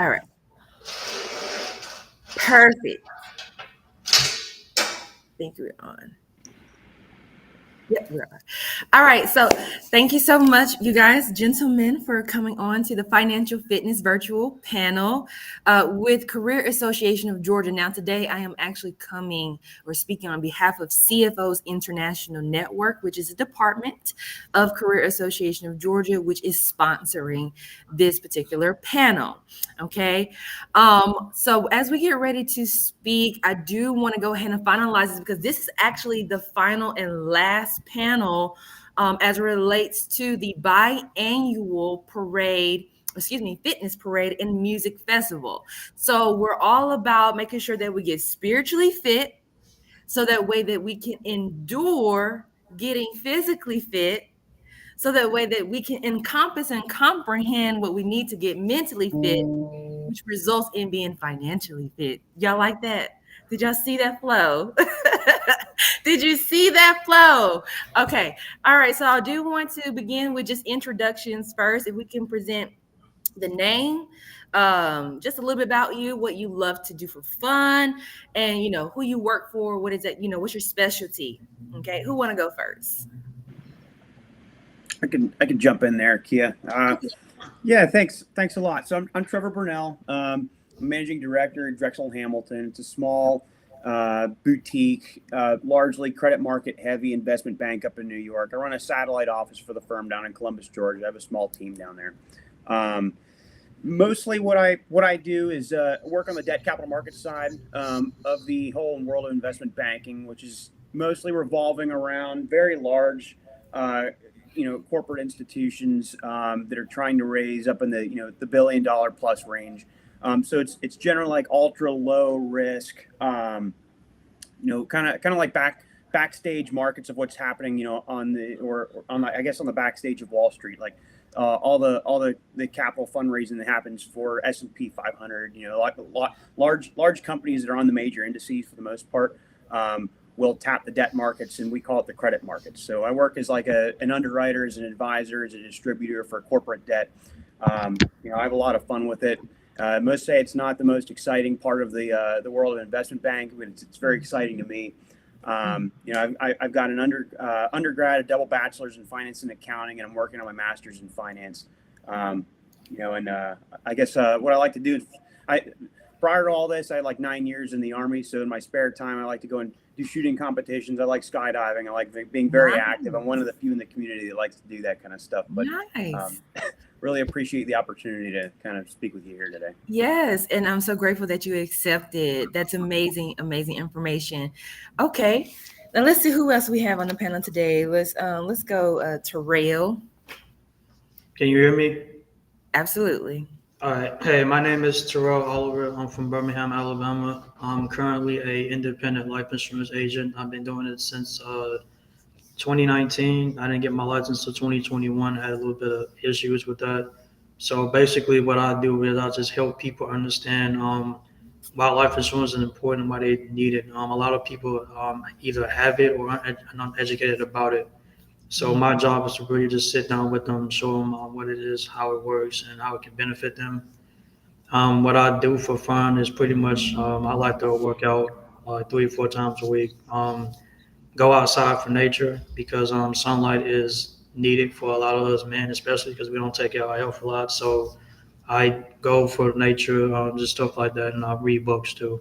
All right. Perfect. Think we're on. Yep, we're on. All right. So thank you so much, you guys, gentlemen, for coming on to the Financial Fitness Virtual Panel with Career Association of Georgia. Now, today I am actually coming or speaking on behalf of CFOs International Network, which is a department of Career Association of Georgia, which is sponsoring this particular panel. Okay. So as we get ready to speak, I do want to go ahead and finalize this because this is actually the final and last panel as it relates to the biannual parade, excuse me, fitness parade and music festival. So we're all about making sure that we get spiritually fit so that way that we can endure getting physically fit so that way that we can encompass and comprehend what we need to get mentally fit, which results in being financially fit. Y'all like that? Did y'all see that flow? Did you see that flow? Okay. All right. So I do want to begin with just introductions first. If we can present the name, just a little bit about you, what you love to do for fun, and who you work for. What is that? What's your specialty? Okay. Who want to go first? I can jump in there, Kia. Yeah, thanks a lot. So I'm Trevor Brunell. I'm managing director at Drexel Hamilton. It's a small boutique, largely credit market heavy investment bank up in New York. I run a satellite office for the firm down in Columbus, Georgia. I have a small team down there. Mostly what I do is work on the debt capital markets side of the whole world of investment banking, which is mostly revolving around very large corporate institutions that are trying to raise up in the the $1 billion plus range. So it's generally like ultra low risk, kind of like backstage markets of what's happening, on the backstage of Wall Street, like all the capital fundraising that happens for S&P 500, large companies that are on the major indices for the most part. Will tap the debt markets, and we call it the credit markets. So I work as like an underwriter, as an advisor, as a distributor for corporate debt. I have a lot of fun with it. I must say it's not the most exciting part of the world of investment bank, but it's very exciting to me. I've got an undergrad, a double bachelor's in finance and accounting, and I'm working on my master's in finance. I guess what I like to do is prior to all this, I had like 9 years in the Army. So in my spare time, I like to go and do shooting competitions. I like skydiving. I like being very active. I'm one of the few in the community that likes to do that kind of stuff. But nice. Really appreciate the opportunity to kind of speak with you here today. Yes, and I'm so grateful that you accepted. That's amazing, amazing information. Okay, now let's see who else we have on the panel today. Let's go Terrell. Can you hear me? Absolutely. All right. Hey, my name is Terrell Oliver. I'm from Birmingham, Alabama. I'm currently a independent life insurance agent. I've been doing it since 2019. I didn't get my license until 2021. I had a little bit of issues with that. So basically what I do is I just help people understand why life insurance is important, why they need it. A lot of people either have it or are not educated about it. So my job is to really just sit down with them, show them what it is, how it works, and how it can benefit them. What I do for fun is pretty much I like to work out 3 or 4 times a week. Go outside for nature because sunlight is needed for a lot of us men, especially because we don't take care of our health a lot. So I go for nature, just stuff like that, and I read books too.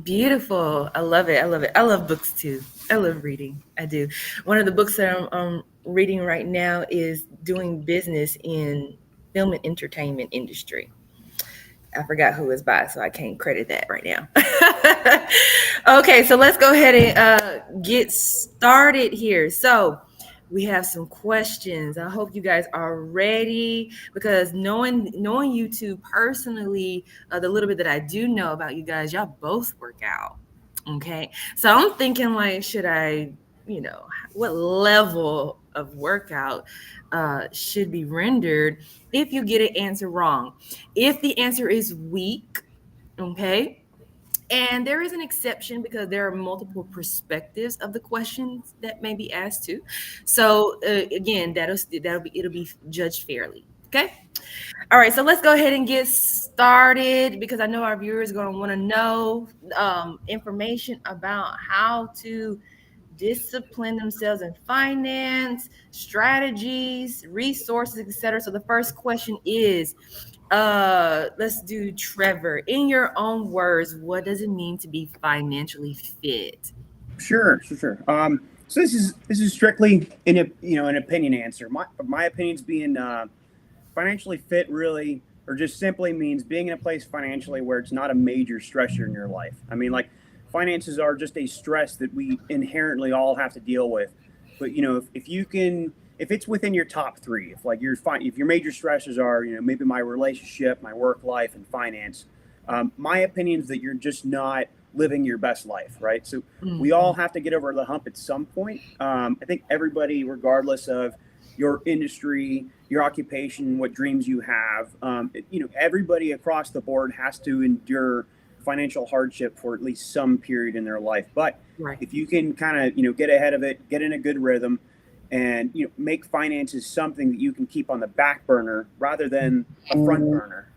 Beautiful. I love it. I love it. I love books too. I love reading. I do. One of the books that I'm reading right now is Doing Business in Film and Entertainment Industry. I forgot who it's by, so I can't credit that right now. Okay, so let's go ahead and get started here. So we have some questions. I hope you guys are ready because knowing you two personally, the little bit that I do know about you guys, y'all both work out. Okay, so I'm thinking like, should I, what level of workout should be rendered if you get an answer wrong? If the answer is weak, okay. And there is an exception because there are multiple perspectives of the questions that may be asked too. So again, it'll be judged fairly. Okay. All right, so let's go ahead and get started because I know our viewers are going to want to know information about how to discipline themselves in finance, strategies, resources, etc. So the first question is, let's do Trevor. In your own words, what does it mean to be financially fit? Sure. So this is strictly an opinion answer. My opinions being financially fit really, or just simply means being in a place financially where it's not a major stressor in your life. I mean, like finances are just a stress that we inherently all have to deal with. But if you can, if it's within your top three, if like you're fine, if your major stressors are, maybe my relationship, my work life, and finance, my opinion is that you're just not living your best life, right? So we all Mhm. have to get over the hump at some point. I think everybody, regardless of your industry, your occupation, what dreams you have. Everybody across the board has to endure financial hardship for at least some period in their life. But Right. if you can kind of get ahead of it, get in a good rhythm, and make finances something that you can keep on the back burner rather than a front burner.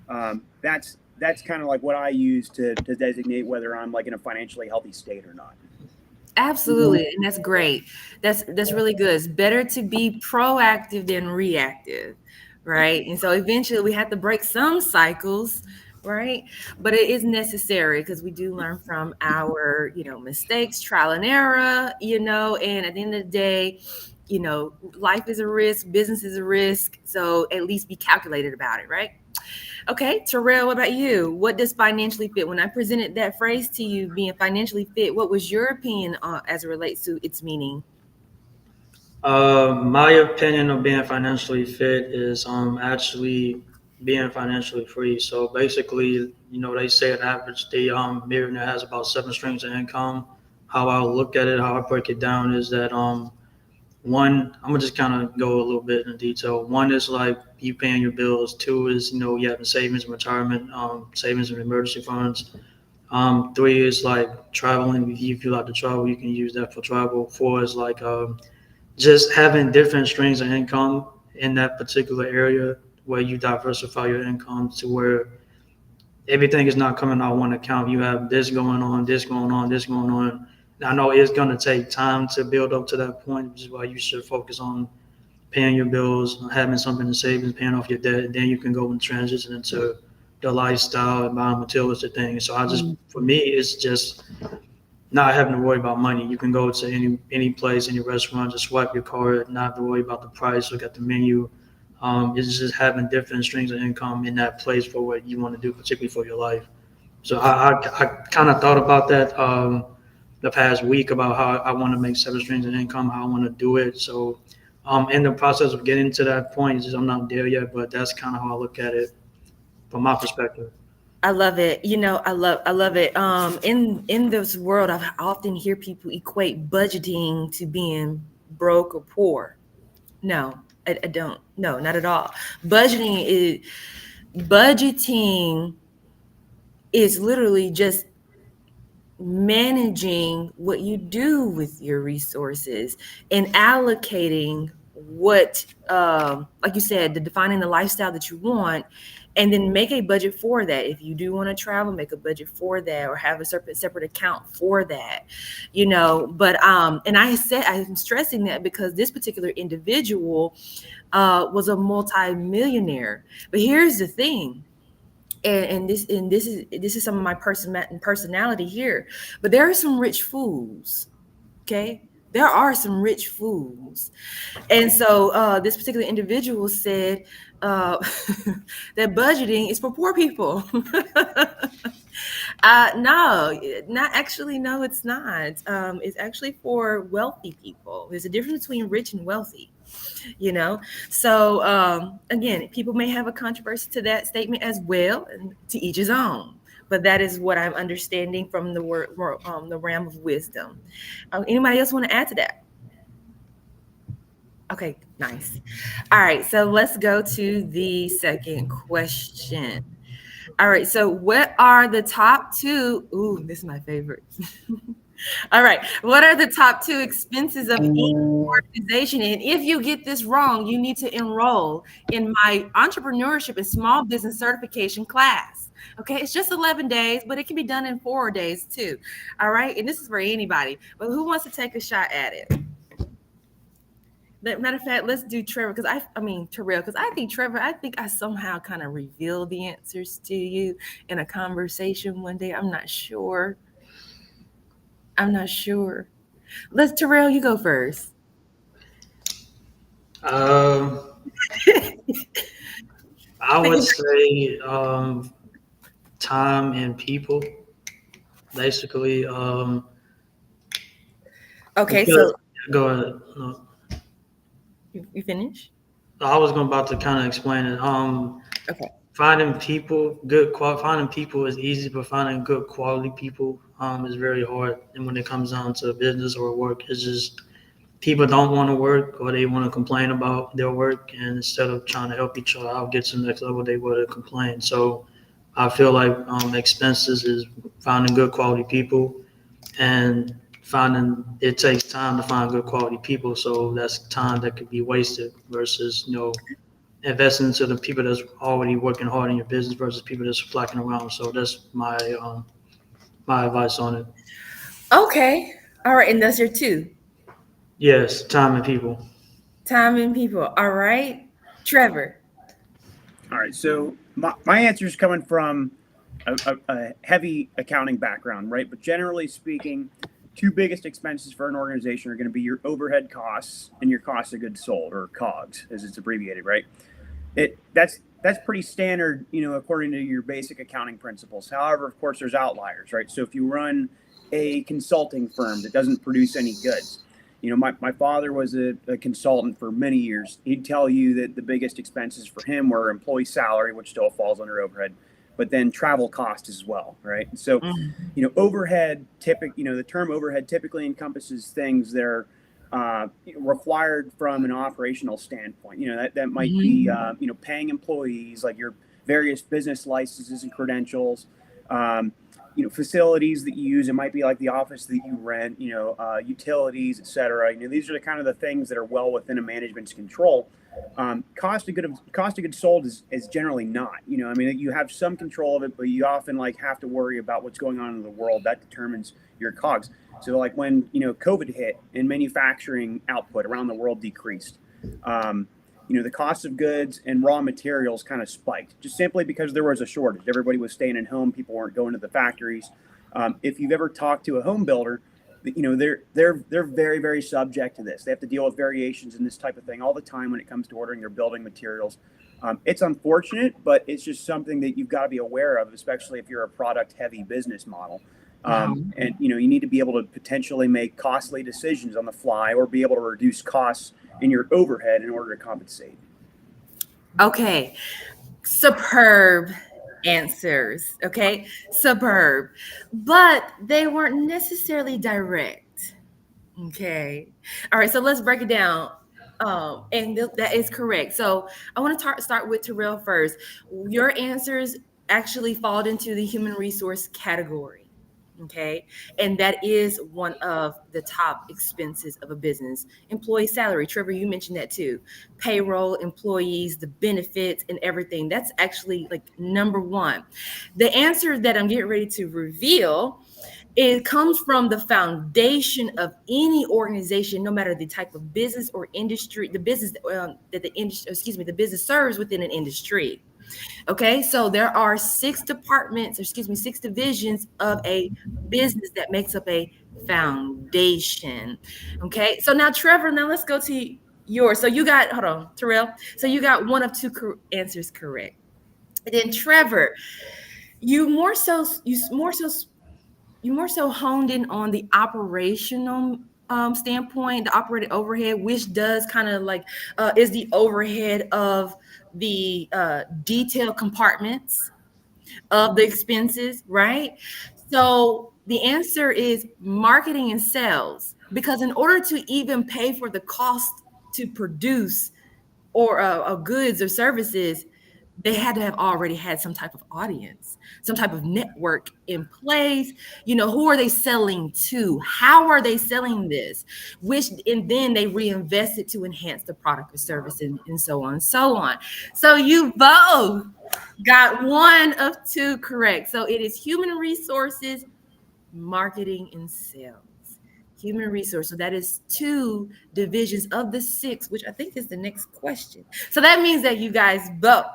That's kind of like what I use to designate whether I'm like in a financially healthy state or not. Absolutely, and that's great. That's really good. It's better to be proactive than reactive, right? And so eventually we have to break some cycles, right? But it is necessary because we do learn from our, mistakes, trial and error, and at the end of the day, life is a risk, business is a risk, so at least be calculated about it, right? Okay, Terrell, what about you? What does financially fit? When I presented that phrase to you, being financially fit, what was your opinion as it relates to its meaning? My opinion of being financially fit is actually being financially free. So basically, they say an average the millionaire has about seven streams of income. How I look at it, how I break it down is that one, I'm gonna just kind of go a little bit in detail. One is like you paying your bills. Two is you having savings and retirement, savings and emergency funds. Three is like traveling. If you like to travel, you can use that for travel. Four is like just having different streams of income in that particular area where you diversify your income to where everything is not coming out one account. You have this going on, this going on, this going on. I know it's going to take time to build up to that point, which is why you should focus on paying your bills, having something to save, and paying off your debt. And then you can go and transition into the lifestyle and buying materialistic things. So for me, it's just not having to worry about money. You can go to any place, any restaurant, just swipe your card, not have to worry about the price, look at the menu. It's just having different streams of income in that place for what you want to do, particularly for your life. So I kind of thought about that the past week about how I want to make seven streams of income, how I want to do it. So in the process of getting to that point, it's just, I'm not there yet, but that's kind of how I look at it from my perspective. I love it. I love it. In this world, I often hear people equate budgeting to being broke or poor. No, I don't. No, not at all. Budgeting is literally just managing what you do with your resources and allocating what like you said, the defining the lifestyle that you want, and then make a budget for that. If you do want to travel, make a budget for that, or have a separate account for that, but and I'm stressing that because this particular individual was a multi-millionaire. But here's the thing, and this is some of my personality here, but there are some rich fools. Okay, there are some rich fools, and so this particular individual said uh, that budgeting is for poor people. No, not actually. No, it's not. It's actually for wealthy people. There's a difference between rich and wealthy, you know. So again, people may have a controversy to that statement as well, and to each his own. But that is what I'm understanding from the realm of wisdom. Anybody else want to add to that? Okay, nice. All right, so let's go to the second question. All right, so what are the top two? Ooh, this is my favorite. All right. What are the top two expenses of any organization? And if you get this wrong, you need to enroll in my entrepreneurship and small business certification class. Okay. It's just 11 days, but it can be done in 4 days too. All right. And this is for anybody. But who wants to take a shot at it? Matter of fact, let's do Trevor because I mean Terrell because I think Trevor. I think I somehow kind of revealed the answers to you in a conversation one day. I'm not sure. I'm not sure. Let's Terrell, you go first. Um, I would say time and people, basically. Okay, Because, so go ahead. No, you finish? I was going about to kind of explain it. Okay. Finding people, finding people is easy, but finding good quality people is very hard. And when it comes down to business or work, it's just people don't want to work or they want to complain about their work, and instead of trying to help each other out get to the next level, they want to complain. So I feel like expenses is finding good quality people, and finding it takes time to find good quality people. So that's time that could be wasted versus investing into the people that's already working hard in your business versus people that's flacking around. So that's my advice on it. Okay. All right, and that's your two. Yes, time and people. Time and people. All right. Trevor. All right. So my answer is coming from a heavy accounting background, right? But generally speaking, two biggest expenses for an organization are going to be your overhead costs and your cost of goods sold, or COGS, as it's abbreviated, right? That's pretty standard, according to your basic accounting principles. However, of course, there's outliers, right? So if you run a consulting firm that doesn't produce any goods, my father was a consultant for many years. He'd tell you that the biggest expenses for him were employee salary, which still falls under overhead, but then travel costs as well, right? So, overhead the term overhead typically encompasses things that are required from an operational standpoint. That might be paying employees, like your various business licenses and credentials, facilities that you use. It might be like the office that you rent, utilities, et cetera. These are the kind of the things that are well within a management's control. Cost of goods sold is generally not. You have some control of it, but you often have to worry about what's going on in the world. That determines your COGS. So when COVID hit and manufacturing output around the world decreased, the cost of goods and raw materials kind of spiked just simply because there was a shortage. Everybody was staying at home. People weren't going to the factories. If you've ever talked to a home builder, they're very, very subject to this. They have to deal with variations in this type of thing all the time when it comes to ordering their building materials. It's unfortunate, but it's just something that you've got to be aware of, especially if you're a product-heavy business model. And you need to be able to potentially make costly decisions on the fly or be able to reduce costs in your overhead in order to compensate. Okay. Superb answers. Okay. Superb. But they weren't necessarily direct. Okay. All right. So let's break it down. And that is correct. So I want to start with Terrell first. Your answers actually fall into the human resource category. Okay. And that is one of the top expenses of a business. Employee salary. Trevor, you mentioned that too. Payroll, employees, the benefits, and everything. That's actually number one. The answer that I'm getting ready to reveal, it comes from the foundation of any organization, no matter the type of business or industry, the business that the industry, the business serves within an industry. Okay, so there are six divisions of a business that makes up a foundation. Okay, so now Trevor, now let's go to yours. So you got, hold on, Terrell. So you got one of two answers correct. And then Trevor, you more so honed in on the operational standpoint, the operating overhead, which does kind of is the overhead of the detailed compartments of the expenses, right? So the answer is marketing and sales, because in order to even pay for the cost to produce or goods or services, they had to have already had some type of audience, some type of network in place. Who are they selling to? How are they selling this? And then they reinvest it to enhance the product or service, and so on and so on. So you both got one of two correct. So it is human resources, marketing, and sales. Human resource. So that is two divisions of the six, which I think is the next question. So that means that you guys both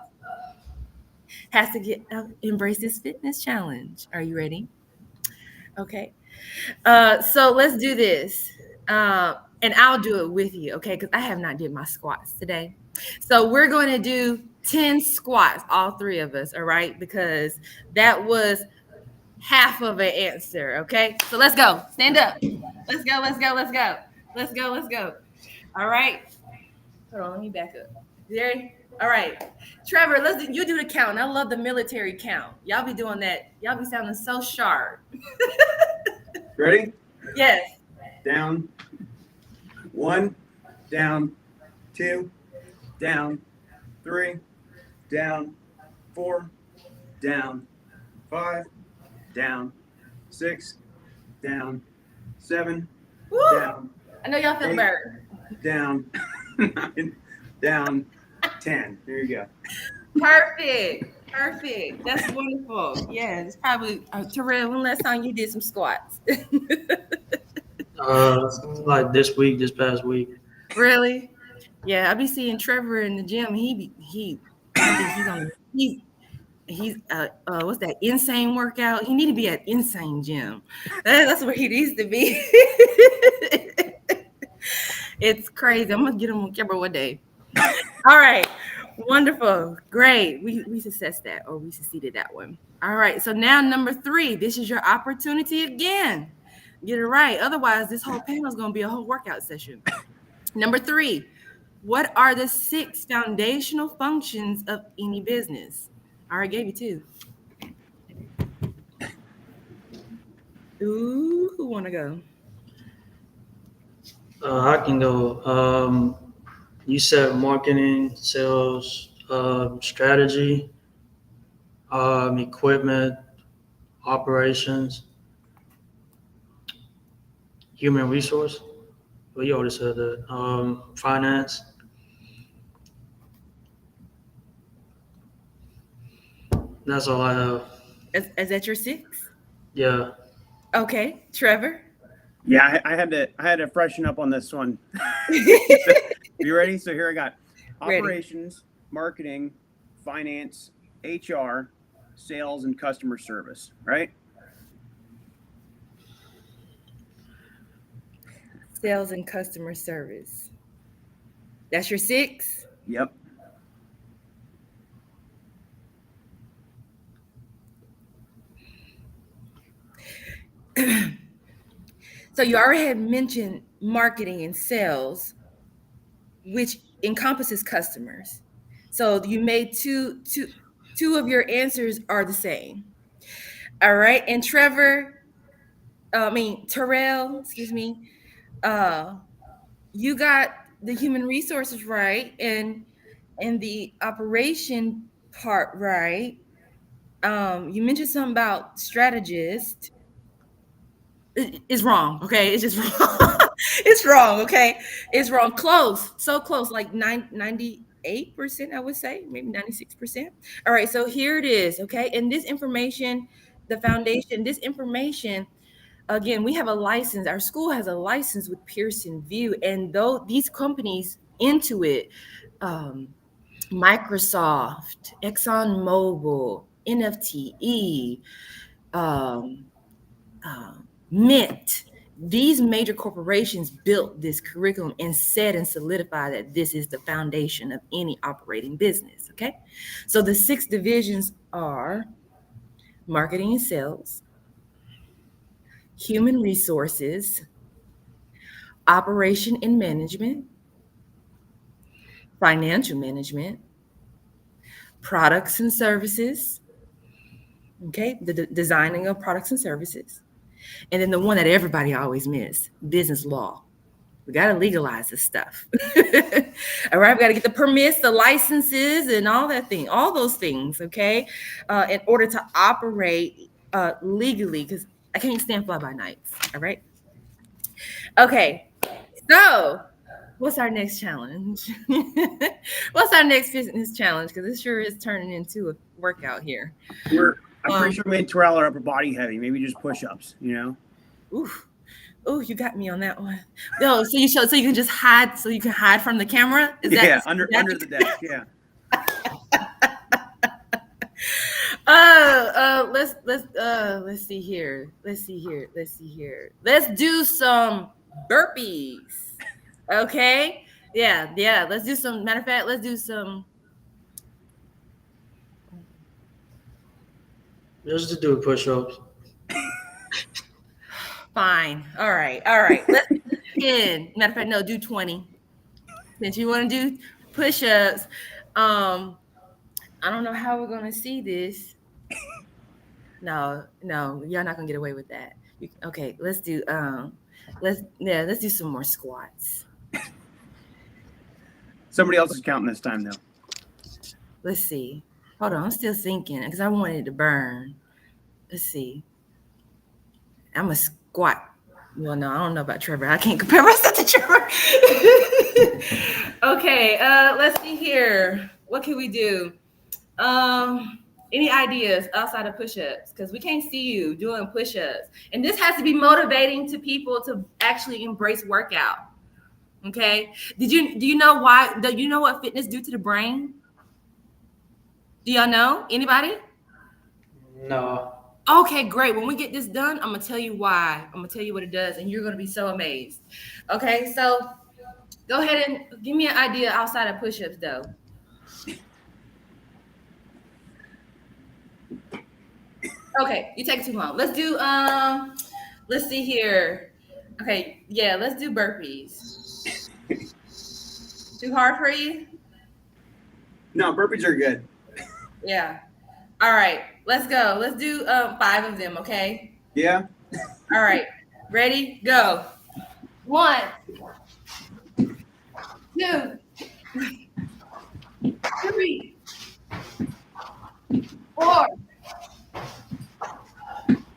has to embrace this fitness challenge. Are you ready? Okay. So let's do this. And I'll do it with you, okay? Because I have not did my squats today. So we're going to do 10 squats, all three of us, all right? Because that was half of an answer, okay? So let's go. Stand up. Let's go, let's go, let's go. Let's go, let's go. All right. Hold on, let me back up. You ready? All right. Trevor, you do the count. I love the military count. Y'all be doing that. Y'all be sounding so sharp. Ready? Yes. Down. 1, down. 2, down. 3, down. 4, down. 5, down. 6, down. 7, Woo! down. I know y'all feel 8, better. down. 9, down. 10. There you go. Perfect. Perfect. That's wonderful. Yeah, it's probably Terrell, when last time you did some squats? Like this past week. Really? Yeah, I be seeing Trevor in the gym. I don't think he's what's that insane workout? He need to be at insane gym. That's where he needs to be. It's crazy. I'm gonna get him on camera one day. All right. Wonderful. Great. We successed that, or we succeeded that one. All right. So now number 3. This is your opportunity again. Get it right. Otherwise, this whole panel is going to be a whole workout session. Number 3. What are the 6 foundational functions of any business? I already gave you 2. Ooh, who want to go? I can go. You said marketing, sales, strategy, equipment, operations, human resource. Well, you already said that. Finance. That's all I have. Is that your 6? Yeah. Okay. Trevor? Yeah, I had to freshen up on this one. You ready? So here I got operations, marketing, finance, HR, sales, and customer service, right? Sales and customer service. That's your 6? Yep. So you already had mentioned marketing and sales, which encompasses customers. So you made two of your answers are the same. All right. And Terrell, excuse me, you got the human resources right and the operation part right. You mentioned something about strategist. It's wrong. Okay. It's just wrong. It's wrong. Okay. It's wrong. Close. So close. Like 98%, I would say, maybe 96%. All right. So here it is. Okay. And this information, the foundation, this information, again, we have a license. Our school has a license with Pearson VUE. And though these companies into it, Microsoft, ExxonMobil, NFTE, Mint, these major corporations built this curriculum and said and solidified that this is the foundation of any operating business. Okay. So the 6 divisions are marketing and sales, human resources, operation and management, financial management, products and services. Okay. The designing of products and services. And then the one that everybody always miss, business law, We got to legalize this stuff. All right. We got to get the permits, the licenses, and all that thing, all those things. Okay. In order to operate legally, because I can't stand fly by nights. All right. Okay. So, what's our next challenge? What's our next fitness challenge? Because this sure is turning into a workout here. I'm pretty sure we made Terrell our upper body heavy. Maybe just push-ups, you know? Oof. Oh, you got me on that one. No, so you can just hide, so you can hide from the camera. Under the desk. Yeah. Let's see here. Let's do some burpees. Okay. Yeah. Let's do some. Matter of fact, let's do some. Let's just do push-ups. Fine. All right. Let's do 10. Matter of fact, no, do 20. Since you want to do push-ups, I don't know how we're gonna see this. No, you're not gonna get away with that. Okay, let's do some more squats. Somebody else is counting this time, though. Let's see. Hold on, I'm still thinking because I wanted it to burn. Let's see. I'm a squat. Well, no, I don't know about Trevor. I can't compare myself to Trevor. Okay, let's see here. What can we do? Any ideas outside of push-ups? Because we can't see you doing push-ups. And this has to be motivating to people to actually embrace workout. Okay. Do you know why? Do you know what fitness do to the brain? Do y'all know? Anybody? No. Okay, great. When we get this done, I'm gonna tell you why. I'm gonna tell you what it does, and you're gonna be so amazed. Okay, so go ahead and give me an idea outside of push-ups, though. Okay, you take too long. Let's do let's see here. Okay, yeah, let's do burpees. Too hard for you? No, burpees are good. Yeah. All right, let's go. Let's do 5 of them, okay? Yeah. All right. Ready? Go. 1, 2, 3, 4,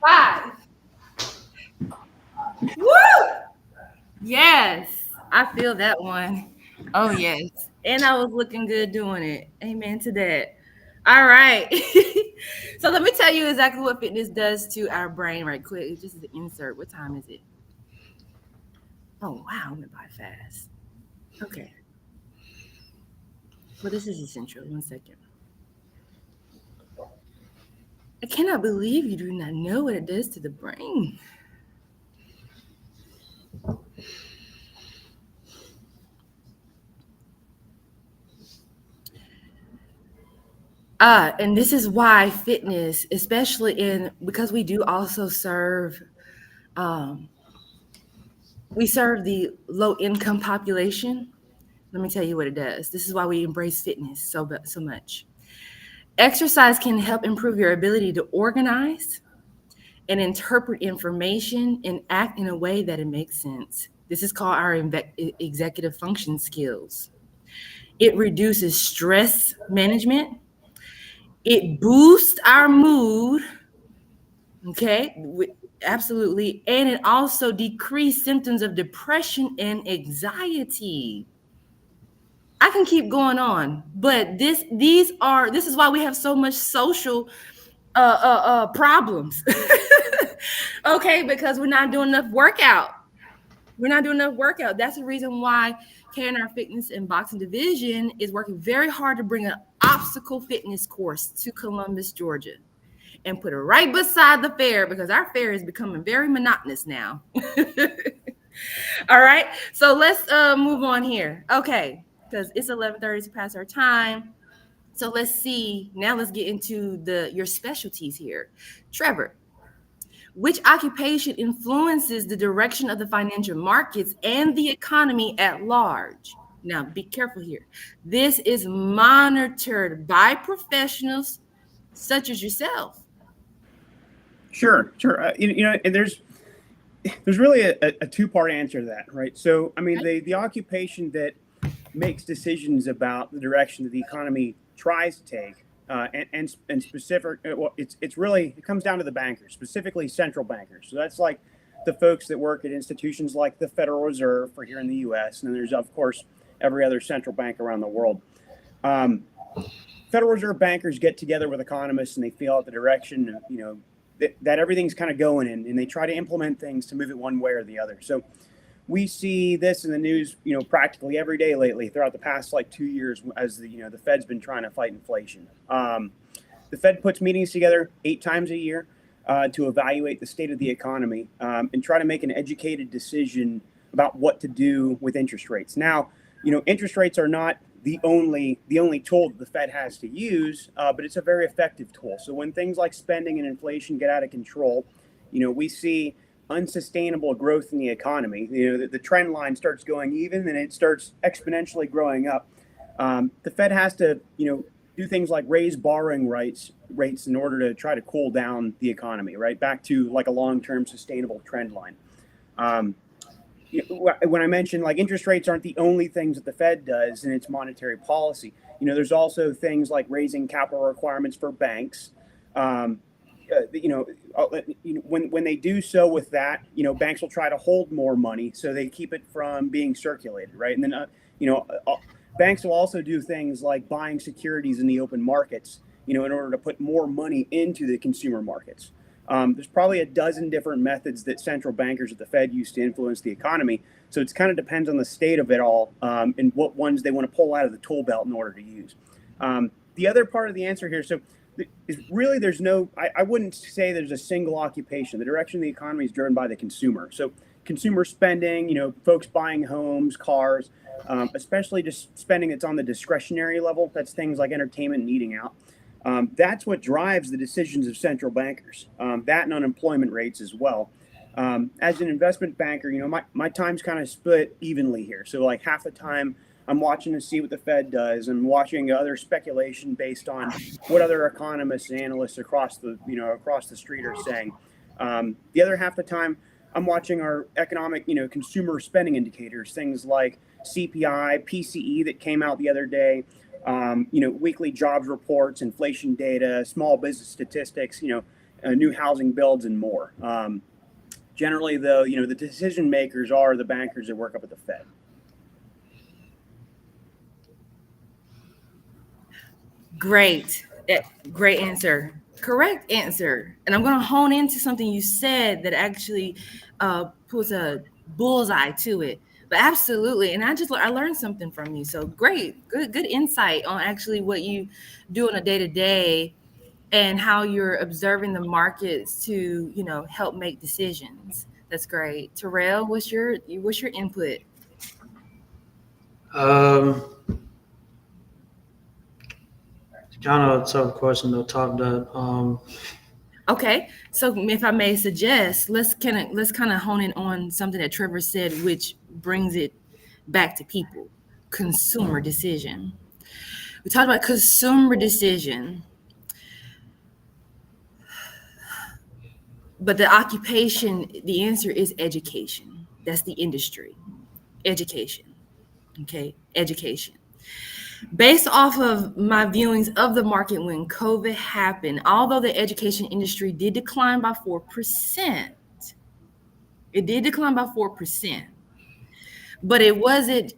5. Woo! Yes, I feel that one. Oh, yes. And I was looking good doing it. Amen to that. All right. So let me tell you exactly what fitness does to our brain right quick. It's just an insert. What time is it? Oh, wow. I went by fast. Okay. Well, this is essential. 1 second. I cannot believe you do not know what it does to the brain. And this is why fitness, especially because we do also serve, we serve the low income population. Let me tell you what it does. This is why we embrace fitness so much. Exercise can help improve your ability to organize and interpret information and act in a way that it makes sense. This is called our executive function skills. It reduces stress management. It boosts our mood. Okay, absolutely. And it also decreases symptoms of depression and anxiety. I can keep going on, but this is why we have so much social problems. Okay, because we're not doing enough workout. That's the reason why KNR Fitness and Boxing Division is working very hard to bring an obstacle fitness course to Columbus, Georgia, and put it right beside the fair because our fair is becoming very monotonous now. All right, so let's move on here. Okay, because it's 11:30 past our time. So let's see. Now let's get into your specialties here. Trevor, which occupation influences the direction of the financial markets and the economy at large? Now, be careful here. This is monitored by professionals such as yourself. Sure. And there's there's really a two-part answer to that, right? So, I mean, the occupation that makes decisions about the direction that the economy tries to take, and specific, well, it's really, it comes down to the bankers, specifically central bankers. So that's like the folks that work at institutions like the Federal Reserve for here in the U.S., and then there's of course every other central bank around the world. Um, Federal Reserve bankers get together with economists and they feel out the direction, that everything's kind of going in, and they try to implement things to move it one way or the other. So we see this in the news, practically every day lately throughout the past like 2 years as the Fed's been trying to fight inflation. The Fed puts meetings together 8 times a year to evaluate the state of the economy and try to make an educated decision about what to do with interest rates. Now, interest rates are not the only tool that the Fed has to use, but it's a very effective tool. So when things like spending and inflation get out of control, we see unsustainable growth in the economy. The trend line starts going even, and it starts exponentially growing up. The Fed has to, do things like raise borrowing rates in order to try to cool down the economy, right? Back to like a long-term sustainable trend line. When I mentioned like interest rates aren't the only things that the Fed does in its monetary policy, there's also things like raising capital requirements for banks. When they do so with that, banks will try to hold more money so they keep it from being circulated, right? And then, banks will also do things like buying securities in the open markets, in order to put more money into the consumer markets. There's probably a dozen different methods that central bankers at the Fed use to influence the economy. So it kind of depends on the state of it all and what ones they want to pull out of the tool belt in order to use. The other part of the answer here, so is really there's no, I wouldn't say there's a single occupation. The direction of the economy is driven by the consumer. So consumer spending, folks buying homes, cars, especially just spending that's on the discretionary level. That's things like entertainment and eating out. That's what drives the decisions of central bankers, that and unemployment rates as well. As an investment banker, my time's kind of split evenly here. So like half the time I'm watching to see what the Fed does and watching other speculation based on what other economists and analysts across the street are saying. The other half the time I'm watching our economic, consumer spending indicators, things like CPI, PCE that came out the other day, weekly jobs reports, inflation data, small business statistics, new housing builds, and more. Generally, though, the decision makers are the bankers that work up at the Fed. Great. Great answer. Correct answer. And I'm going to hone into something you said that actually puts a bullseye to it. But absolutely. And I learned something from you. So great. Good insight on actually what you do on a day-to-day and how you're observing the markets to, help make decisions. That's great. Terrell, what's your input? Kind of a tough question to top that. Okay, so if I may suggest, let's kind of hone in on something that Trevor said, which brings it back to people: consumer decision. We talked about consumer decision, but the occupation, the answer is education. That's the industry, education. Okay, education. Based off of my viewings of the market when COVID happened, although the education industry did decline by 4%, it did decline by 4%, but it wasn't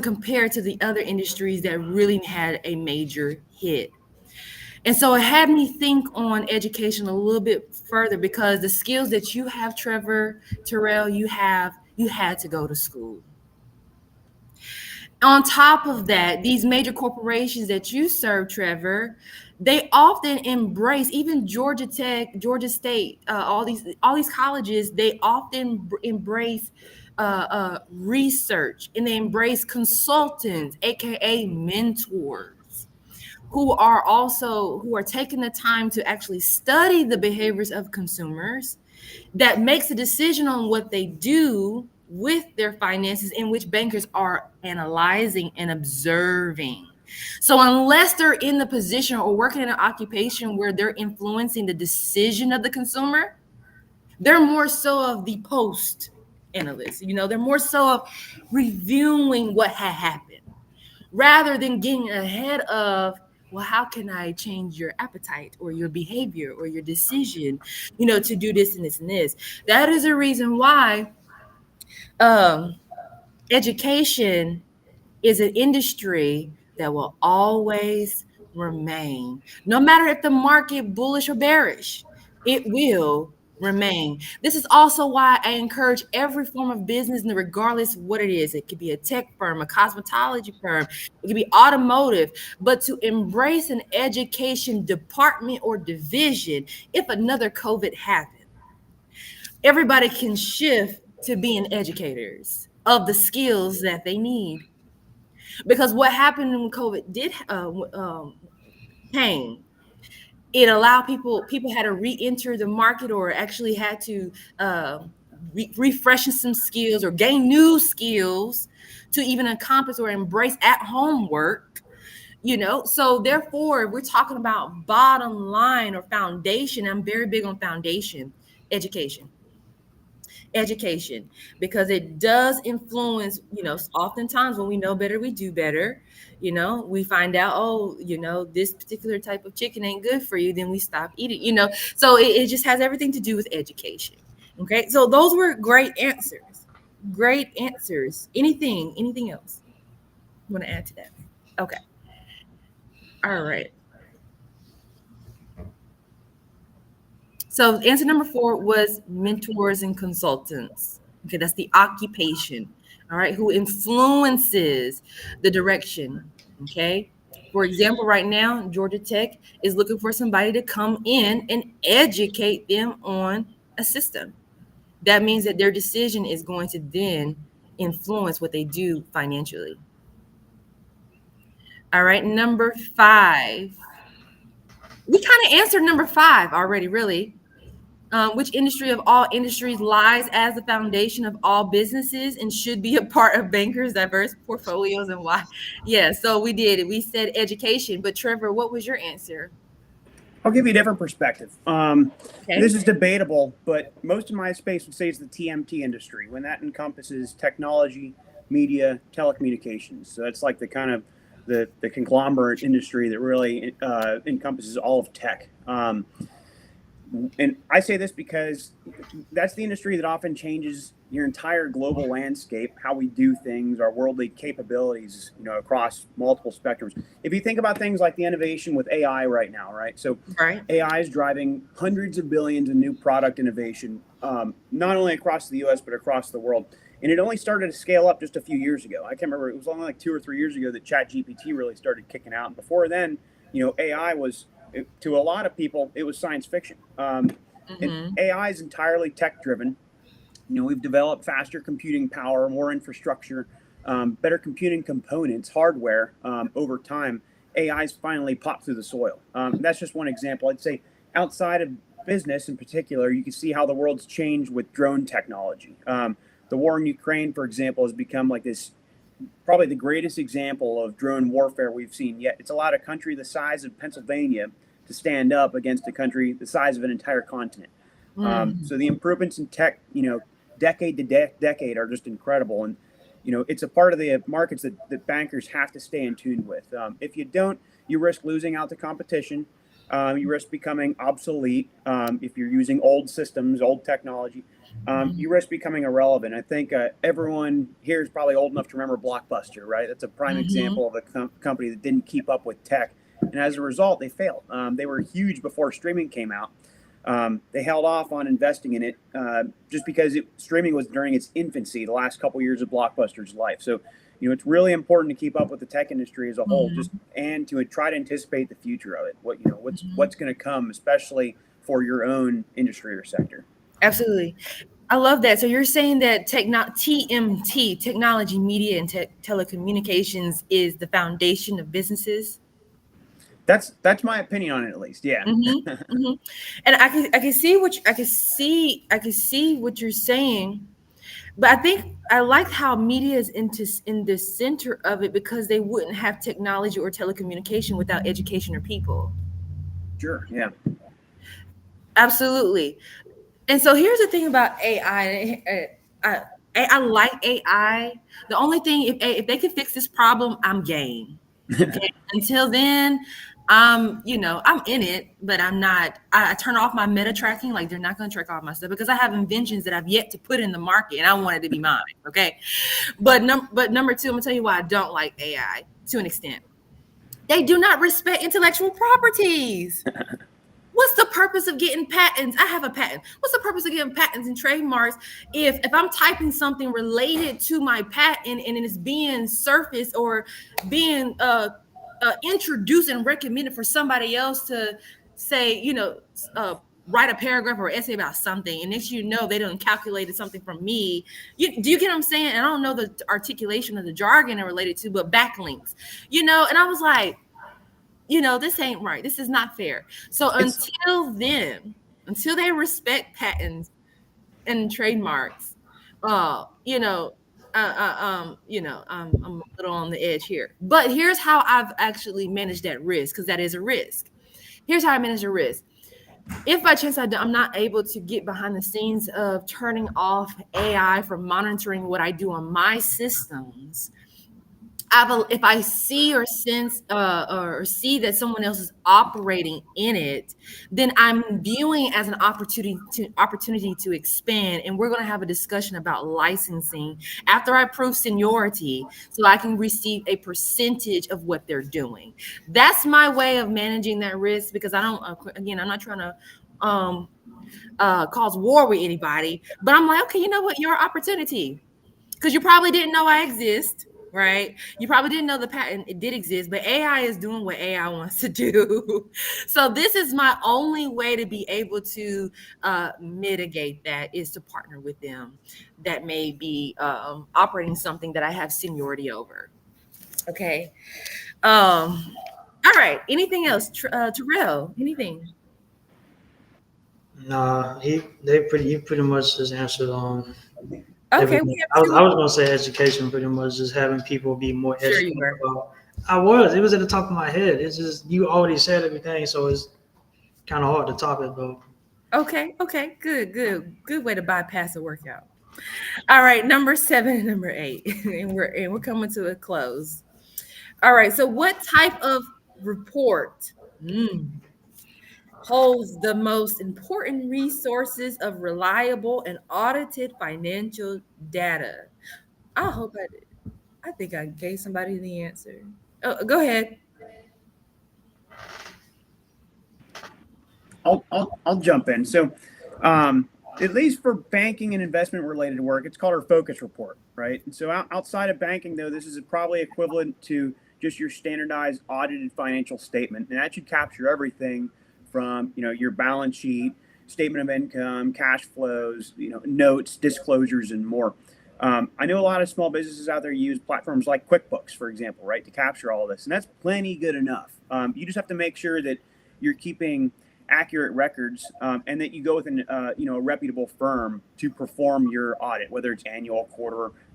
compared to the other industries that really had a major hit. And so it had me think on education a little bit further, because the skills that you have, Trevor, Terrell, you had to go to school. On top of that, these major corporations that you serve, Trevor, they often embrace, even Georgia Tech, Georgia State, all these colleges, they often embrace research, and they embrace consultants, aka mentors, who are taking the time to actually study the behaviors of consumers, that makes a decision on what they do with their finances, in which bankers are analyzing and observing. So unless they're in the position or working in an occupation where they're influencing the decision of the consumer, They're more so of the post analysts. They're more so of reviewing what had happened rather than getting ahead of, well, how can I change your appetite or your behavior or your decision, to do this and this and this. That is a reason why um, education is an industry that will always remain. No matter if the market bullish or bearish, it will remain. This is also why I encourage every form of business, and regardless of what it is. It could be a tech firm, a cosmetology firm, it could be automotive, but to embrace an education department or division if another COVID happens. Everybody can shift to being educators of the skills that they need, because what happened when COVID did came, it allowed people had to re-enter the market, or actually had to refresh some skills or gain new skills to even accomplish or embrace at home work. So therefore we're talking about bottom line or foundation. I'm very big on foundation education, because it does influence. Oftentimes when we know better we do better. We find out, oh, this particular type of chicken ain't good for you, then we stop eating. So it just has everything to do with education. Okay, so those were great answers. Anything else you want to add to that? Okay. All right. So answer number 4 was mentors and consultants. Okay, that's the occupation. All right, who influences the direction. Okay. For example, right now, Georgia Tech is looking for somebody to come in and educate them on a system. That means that their decision is going to then influence what they do financially. All right, number 5. We kind of answered number 5 already, really. Which industry of all industries lies as the foundation of all businesses and should be a part of bankers' diverse portfolios, and why? Yeah, so we did. We said education, but Trevor, what was your answer? I'll give you a different perspective. Okay. This is debatable, but most of my space would say it's the TMT industry, when that encompasses technology, media, telecommunications. So that's like the kind of the conglomerate industry that really encompasses all of tech. And I say this because that's the industry that often changes your entire global landscape, how we do things, our worldly capabilities, across multiple spectrums. If you think about things like the innovation with AI right now, right? So Right. AI is driving hundreds of billions of new product innovation, not only across the U.S. but across the world. And it only started to scale up just a few years ago. I can't remember; it was only like 2 or 3 years ago that ChatGPT really started kicking out. And before then, AI was, to a lot of people, it was science fiction. And Mm-hmm. AI is entirely tech driven. We've developed faster computing power, more infrastructure, better computing components, hardware over time. AI's finally popped through the soil. That's just one example. I'd say outside of business in particular, you can see how the world's changed with drone technology. The war in Ukraine, for example, has become like this, probably the greatest example of drone warfare we've seen yet. It's allowed a country the size of Pennsylvania to stand up against a country the size of an entire continent. Mm-hmm. So the improvements in tech, decade to decade are just incredible. And, it's a part of the markets that bankers have to stay in tune with. If you don't, you risk losing out to competition. You risk becoming obsolete if you're using old systems, old technology. You risk becoming irrelevant. I think everyone here is probably old enough to remember Blockbuster, right? That's a prime Mm-hmm. example of a company that didn't keep up with tech. And as a result, they failed. They were huge before streaming came out. They held off on investing in it just because streaming was during its infancy, the last couple years of Blockbuster's life. So, it's really important to keep up with the tech industry as a whole, just Mm-hmm. and to try to anticipate the future of it. Mm-hmm. What's going to come, especially for your own industry or sector. Absolutely. I love that. So you're saying that TMT, technology, media, and telecommunications, is the foundation of businesses. That's my opinion on it, at least. Yeah. Mm-hmm. Mm-hmm. And I can see I can see what you're saying, but I think I like how media is in the center of it, because they wouldn't have technology or telecommunication without education or people. Sure. Yeah. Absolutely. And so here's the thing about AI. I like AI. The only thing, if they can fix this problem, I'm game. Okay. Until then, I'm in it, but I'm not. I turn off my meta tracking. Like they're not going to track all my stuff because I have inventions that I've yet to put in the market, and I want it to be mine. Okay. But number two, I'm gonna tell you why I don't like AI to an extent. They do not respect intellectual properties. What's the purpose of getting patents? I have a patent. What's the purpose of getting patents and trademarks if I'm typing something related to my patent and it is being surfaced or being introduced and recommended for somebody else to say, write a paragraph or essay about something, and next they don't calculated something from me. Do you get what I'm saying? And I don't know the articulation of the jargon are related to, but backlinks, and I was like, this ain't right. This is not fair. So until they respect patents and trademarks, I'm a little on the edge here. But here's how I've actually managed that risk, because that is a risk. Here's how I manage a risk. If by chance I'm not able to get behind the scenes of turning off AI from monitoring what I do on my systems, if I see or sense or see that someone else is operating in it, then I'm viewing it as an opportunity to expand. And we're going to have a discussion about licensing after I prove seniority, so I can receive a percentage of what they're doing. That's my way of managing that risk, because I don't. Again, I'm not trying to cause war with anybody, but I'm like, okay, you know what? Your opportunity, because you probably didn't know I exist. Right? You probably didn't know the patent, it did exist, but AI is doing what AI wants to do. So this is my only way to be able to mitigate that, is to partner with them that may be operating something that I have seniority over. Okay. All right. Anything else? Terrell, anything? Nah, he pretty much just answered Okay. everything. We have I two. was gonna say education, pretty much just having people be more Sure you educated were. about. It was at the top of my head. It's just you already said everything, so it's kind of hard to top it though. Okay. Okay. Good way to bypass a workout. All right, number 7 and number 8, and we're coming to a close. All right, so what type of report holds the most important resources of reliable and audited financial data? I hope I did. I think I gave somebody the answer. Oh, go ahead. I'll jump in. So, at least for banking and investment related work, it's called our focus report, right? And so outside of banking, though, this is probably equivalent to just your standardized audited financial statement, and that should capture everything from your balance sheet, statement of income, cash flows, notes, disclosures, and more. I know a lot of small businesses out there use platforms like QuickBooks, for example, right, to capture all of this, and that's plenty good enough. You just have to make sure that you're keeping accurate records, and that you go with a reputable firm to perform your audit, whether it's annual,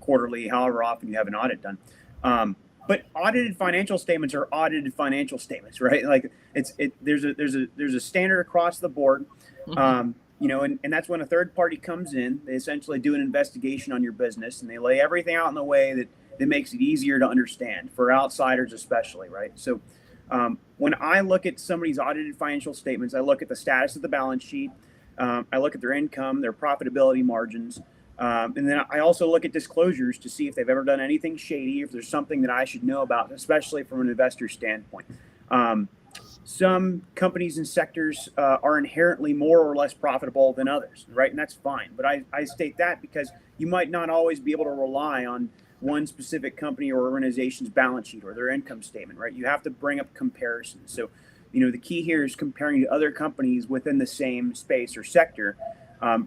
quarterly, however often you have an audit done. But audited financial statements are audited financial statements, right? Like there's a standard across the board. And that's when a third party comes in. They essentially do an investigation on your business, and they lay everything out in the way that makes it easier to understand for outsiders, especially, right? So when I look at somebody's audited financial statements, I look at the status of the balance sheet. I look at their income, their profitability margins. And then I also look at disclosures to see if they've ever done anything shady, if there's something that I should know about, especially from an investor standpoint. Some companies and sectors are inherently more or less profitable than others, right? And that's fine. But I state that because you might not always be able to rely on one specific company or organization's balance sheet or their income statement, right? You have to bring up comparisons. So, the key here is comparing to other companies within the same space or sector.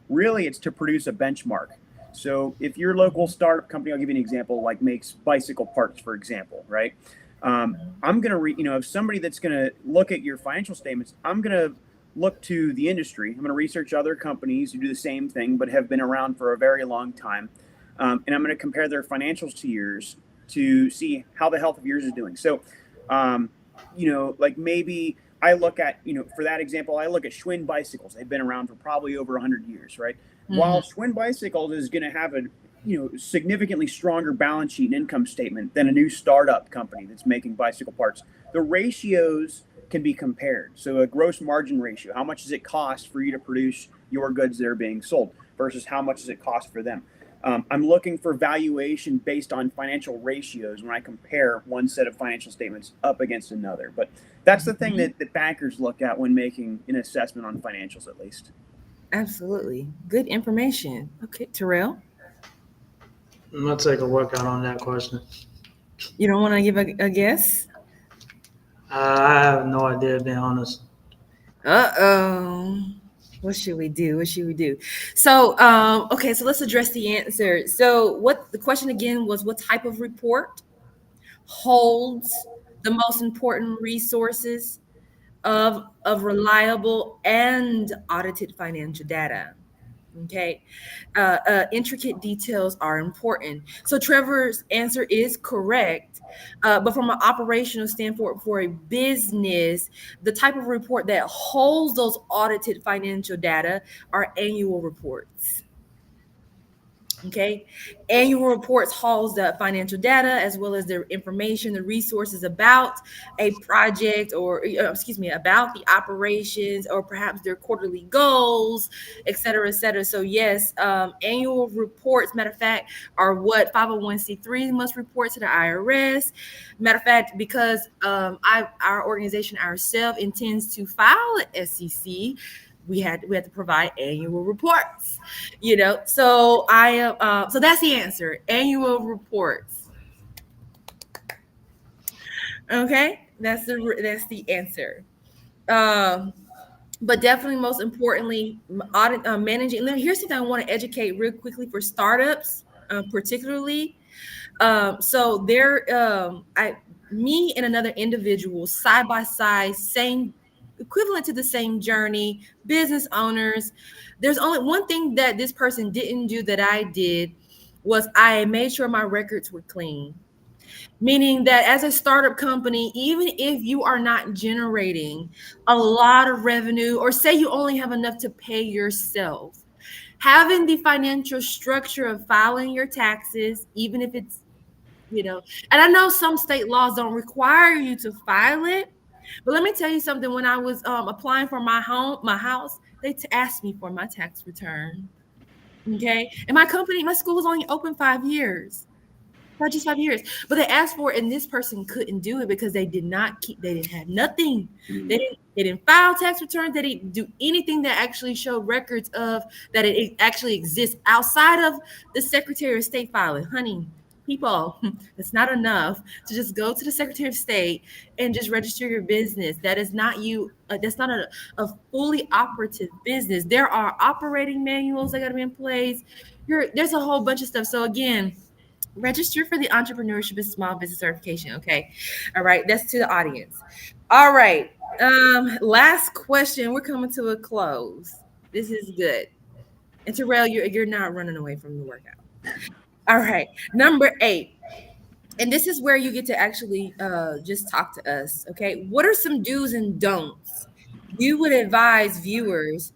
Really, it's to produce a benchmark. So if your local startup company, I'll give you an example, like makes bicycle parts, for example, right? I'm going to, if somebody that's going to look at your financial statements, I'm going to look to the industry. I'm going to research other companies who do the same thing, but have been around for a very long time. And I'm going to compare their financials to yours to see how the health of yours is doing. So, like maybe I look at, for that example, I look at Schwinn bicycles. They've been around for probably over 100 years, right? While Schwinn bicycles is going to have a significantly stronger balance sheet and income statement than a new startup company that's making bicycle parts, the ratios can be compared. So a gross margin ratio, how much does it cost for you to produce your goods that are being sold versus how much does it cost for them? I'm looking for valuation based on financial ratios when I compare one set of financial statements up against another. But that's the thing that bankers look at when making an assessment on financials, at least. Absolutely. Good information. Okay, Terrell, I'm gonna take a workout on that question. you don't want to give a guess? I have no idea, being honest. Uh-oh. What should we do? What should we do? So, okay, so let's address the answer. So, what the question again was, what type of report holds the most important resources of reliable and audited financial data? Okay. Intricate details are important. So Trevor's answer is correct. But from an operational standpoint for a business, the type of report that holds those audited financial data are annual reports. Okay. Annual reports holds the financial data as well as the information, the resources about a project or, excuse me, about the operations or perhaps their quarterly goals, et cetera, et cetera. So, yes, annual reports, matter of fact, are what 501c3 must report to the IRS. Matter of fact, because our organization ourselves intends to file at SEC, we had to provide annual reports, so so that's the answer, annual reports. Okay, that's the answer. But definitely most importantly, audit, managing. Here's something I want to educate real quickly for startups, particularly. So me and another individual, side by side, same, equivalent to the same journey, business owners. There's only one thing that this person didn't do that I did, was I made sure my records were clean. Meaning that as a startup company, even if you are not generating a lot of revenue, or say you only have enough to pay yourself, having the financial structure of filing your taxes, even if it's, and I know some state laws don't require you to file it, but let me tell you something. When I was applying for my house, they asked me for my tax return. Okay, and my school was only open 5 years. Not just 5 years, but they asked for it, and this person couldn't do it because they didn't have nothing. They didn't file tax returns. They didn't do anything that actually showed records of that it actually exists outside of the Secretary of State filing. Honey, people, it's not enough to just go to the Secretary of State and just register your business. That is not you. That's not a fully operative business. There are operating manuals that got to be in place. There's a whole bunch of stuff. So again, register for the entrepreneurship and small business certification. Okay. All right. That's to the audience. All right. Last question. We're coming to a close. This is good. And Terrell, you're not running away from the workout. All right. Number 8. And this is where you get to actually just talk to us. Okay. What are some do's and don'ts you would advise viewers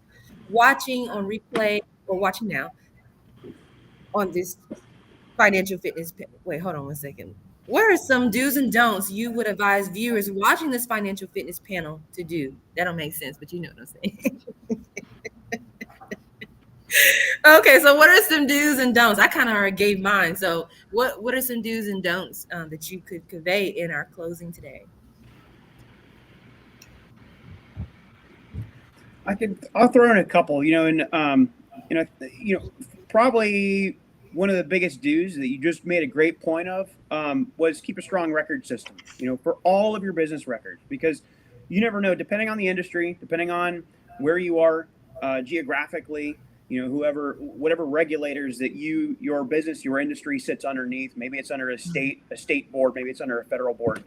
watching on replay or watching now on this financial fitness? Wait, hold on one second. What are some do's and don'ts you would advise viewers watching this financial fitness panel to do? That don't make sense, but you know what I'm saying. Okay, so what are some do's and don'ts? I kind of already gave mine. So what are some do's and don'ts that you could convey in our closing today? I'll throw in a couple, probably one of the biggest do's that you just made a great point of was keep a strong record system, for all of your business records, because you never know, depending on the industry, depending on where you are geographically, whatever regulators that your business, your industry sits underneath, maybe it's under a state board, maybe it's under a federal board.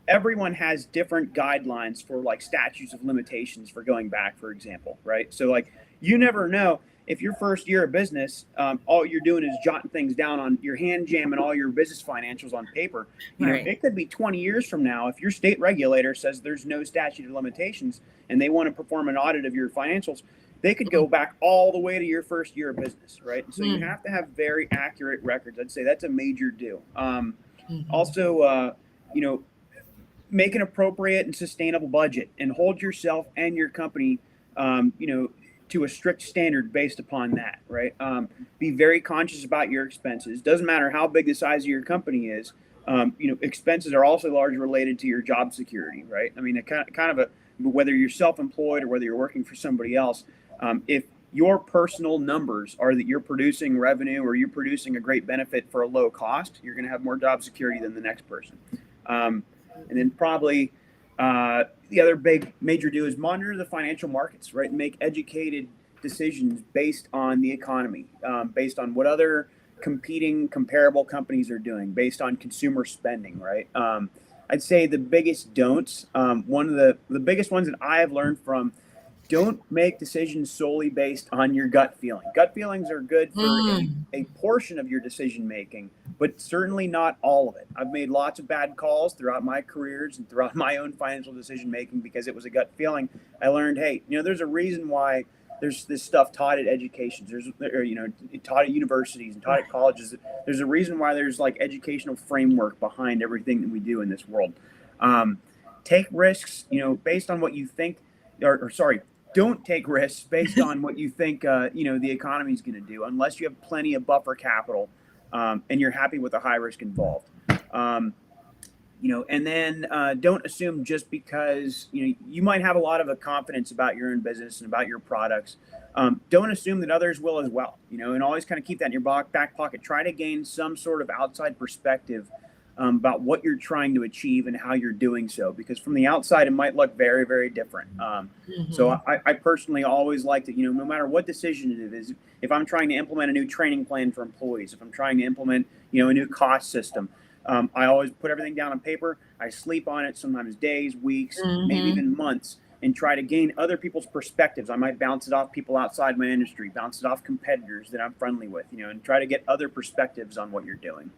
Everyone has different guidelines for like statutes of limitations for going back, for example, right? So like, you never know if your first year of business, all you're doing is jotting things down on your hand, jamming all your business financials on paper, Right. it could be 20 years from now. If your state regulator says there's no statute of limitations and they want to perform an audit of your financials, they could go back all the way to your first year of business, right? And so you have to have very accurate records. I'd say that's a major do. Also, make an appropriate and sustainable budget and hold yourself and your company, to a strict standard based upon that, right? Be very conscious about your expenses. Doesn't matter how big the size of your company is. Expenses are also largely related to your job security, right? I mean, whether you're self-employed or whether you're working for somebody else, if your personal numbers are that you're producing revenue or you're producing a great benefit for a low cost, you're going to have more job security than the next person. And then probably the other big major do is monitor the financial markets, right? And make educated decisions based on the economy, based on what other comparable companies are doing, based on consumer spending, right? I'd say the biggest don'ts, one of the biggest ones that I have learned from, don't make decisions solely based on your gut feeling. Gut feelings are good for a portion of your decision making, but certainly not all of it. I've made lots of bad calls throughout my careers and throughout my own financial decision making because it was a gut feeling. I learned, hey, there's a reason why there's this stuff taught at educations. Taught at universities and taught at colleges. There's a reason why there's like educational framework behind everything that we do in this world. Take risks, based on what you think, don't take risks based on what you think, the economy is going to do, unless you have plenty of buffer capital and you're happy with the high risk involved. And then don't assume just because, you might have a lot of a confidence about your own business and about your products. Don't assume that others will as well, and always kind of keep that in your back pocket. Try to gain some sort of outside perspective about what you're trying to achieve and how you're doing so, because from the outside it might look very, very different. So I personally always like to, no matter what decision it is, if I'm trying to implement a new training plan for employees, if I'm trying to implement, a new cost system, I always put everything down on paper. I sleep on it, sometimes days, weeks, maybe even months, and try to gain other people's perspectives. I might bounce it off people outside my industry, bounce it off competitors that I'm friendly with, and try to get other perspectives on what you're doing.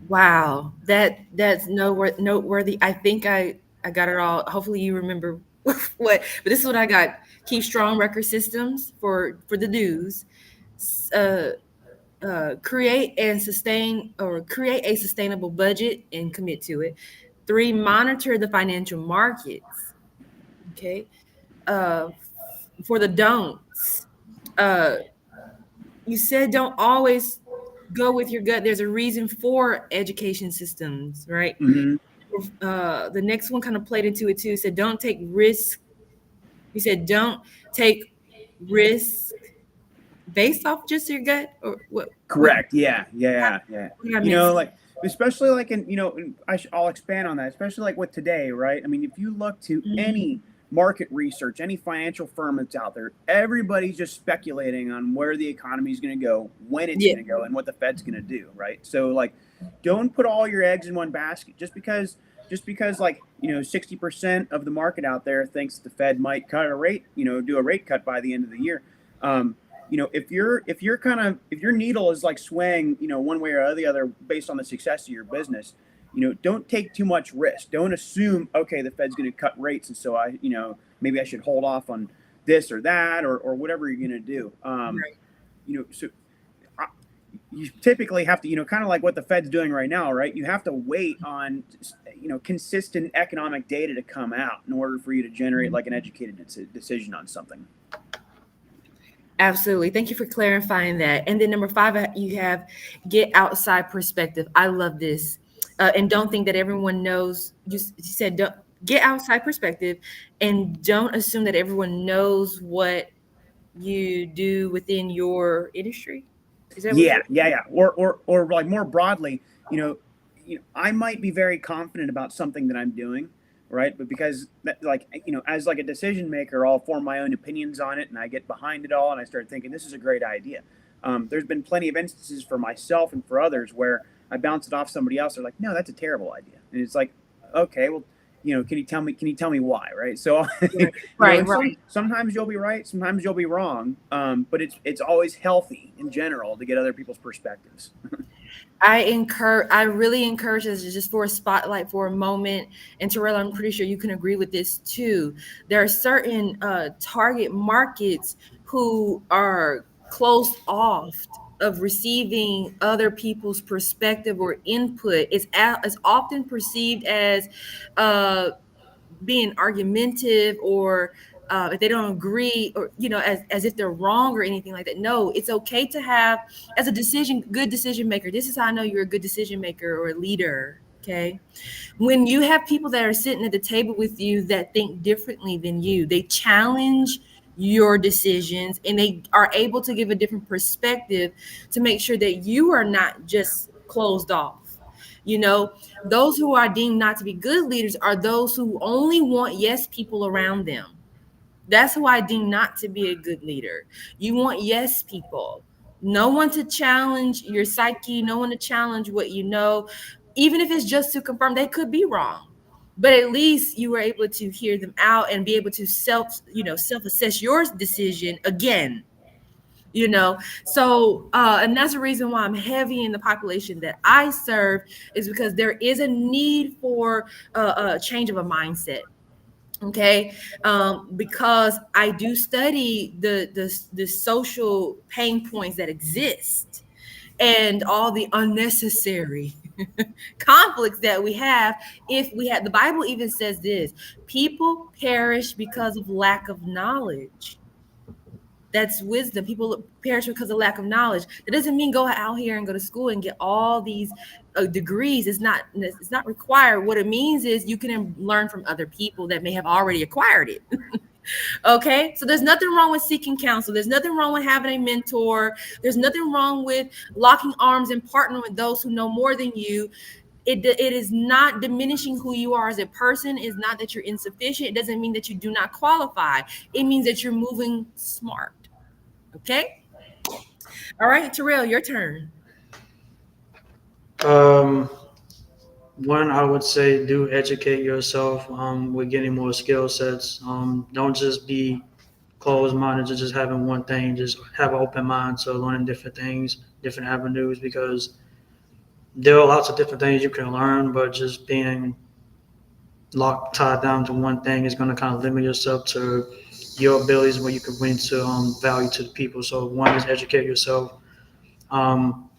Wow, that's noteworthy. I think I got it all. Hopefully you remember but this is what I got. Keep strong record systems for the dues. Create a sustainable budget and commit to it. 3, monitor the financial markets. Okay. For the don'ts, you said don't always go with your gut. There's a reason for education systems, right? The next one kind of played into it too. Said don't take risk. You said don't take risk based off just your gut, or what? Correct. Yeah. What Especially like I'll expand on that. Especially like with today, right? I mean, if you look to any market research, any financial firm that's out there, everybody's just speculating on where the economy is going to go, when it's going to go, and what the Fed's going to do, right? So like, don't put all your eggs in one basket. Just because 60% of the market out there thinks the Fed might cut a rate, do a rate cut by the end of the year. If your needle is like swaying, one way or the other based on the success of your business, don't take too much risk. Don't assume, okay, the Fed's going to cut rates, and so maybe I should hold off on this or that or whatever you're going to do. You typically have to, kind of like what the Fed's doing right now, right? You have to wait on, consistent economic data to come out in order for you to generate like an educated decision on something. Absolutely. Thank you for clarifying that. And then number 5, you have get outside perspective. I love this. And don't think that everyone knows. You said don't get outside perspective, and don't assume that everyone knows what you do within your industry. Is that yeah. Or like more broadly, I might be very confident about something that I'm doing, right? But because as like a decision maker, I'll form my own opinions on it, and I get behind it all, and I start thinking this is a great idea. There's been plenty of instances for myself and for others where I bounce it off somebody else. They're like, no, that's a terrible idea. And it's like, okay, well, can you tell me why, right? So, Right, and right. sometimes you'll be right, sometimes you'll be wrong. But it's always healthy in general to get other people's perspectives. I really encourage us to just for a spotlight for a moment. And Terrell, I'm pretty sure you can agree with this too. There are certain target markets who are closed off of receiving other people's perspective or input. It's often perceived as uh, being argumentative, or if they don't agree, or as if they're wrong or anything like that. No, it's okay to have, as a good decision maker, this is how I know you're a good decision maker or a leader. Okay, when you have people that are sitting at the table with you that think differently than you, they challenge your decisions and they are able to give a different perspective to make sure that you are not just closed off. Those who are deemed not to be good leaders are those who only want yes people around them. That's who I deem not to be a good leader. You want yes people, no one to challenge your psyche, no one to challenge what you know, even if it's just to confirm they could be wrong. But at least you were able to hear them out and be able to self-assess your decision again. And that's the reason why I'm heavy in the population that I serve, is because there is a need for a change of a mindset. Okay, because I do study the social pain points that exist and all the unnecessary conflicts that we have. If we had, the Bible even says this: people perish because of lack of knowledge. That's wisdom. People perish because of lack of knowledge. That doesn't mean go out here and go to school and get all these degrees. It's not required. What it means is you can learn from other people that may have already acquired it. Okay, so there's nothing wrong with seeking counsel. There's nothing wrong with having a mentor. There's nothing wrong with locking arms and partnering with those who know more than you. It is not diminishing who you are as a person. It's not that you're insufficient. It doesn't mean that you do not qualify. It means that you're moving smart. Okay. All right, Terrell, your turn. Um, One, I would say do educate yourself with getting more skill sets. Don't just be closed minded to just having one thing. Just have an open mind to learning different things, different avenues, because there are lots of different things you can learn, but just being locked tied down to one thing is going to kind of limit yourself to your abilities, what you can bring to value to the people. So one is educate yourself. Um,